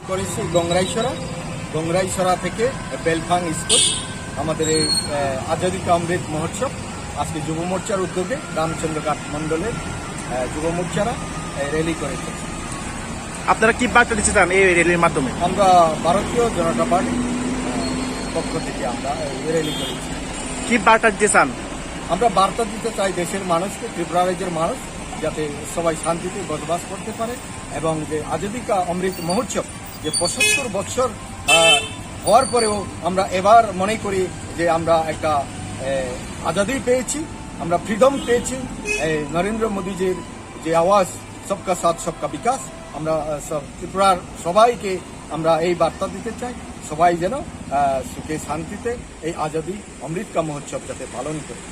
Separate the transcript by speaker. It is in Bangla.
Speaker 1: করেছি গংরাইছড়া থেকে বেলফাং স্কুল। আমাদের এই আজাদী কা অমৃত মহোৎসব আজকে যুব মোর্চার উদ্যোগে রামচন্দ্র ঘাট মণ্ডলের যুব মোর্চারা র্যালি করেছে।
Speaker 2: আপনারা কি বার্তা দিতে চান এই র্যালির মাধ্যমে?
Speaker 1: আমরা ভারতীয় জনতা পার্টির পক্ষ থেকে আমরা এই র্যালি করেছি।
Speaker 2: কি বার্তা দিতে চান? আমরা
Speaker 1: বার্তা দিতে চাই দেশের মানুষকে, ত্রিপুরা রাজ্যের মানুষ যাতে সবাই শান্তিতে বসবাস করতে পারে, এবং যে আজাদী কা অমৃত মহোৎসব যে ৭৫ বছর হওয়ার পরেও আমরা এবার মনে করি যে আমরা একটা আজাদি পেয়েছি, আমরা ফ্রিডম পেয়েছি। নরেন্দ্র মোদীজির যে আওয়াজ সবকা সাথ সবকা বিকাশ, আমরা ত্রিপুরার সবাইকে আমরা এই বার্তা দিতে চাই, সবাই যেন সুখে শান্তিতে এই আজাদী অমৃত কা মহোৎসব যাতে পালন করে।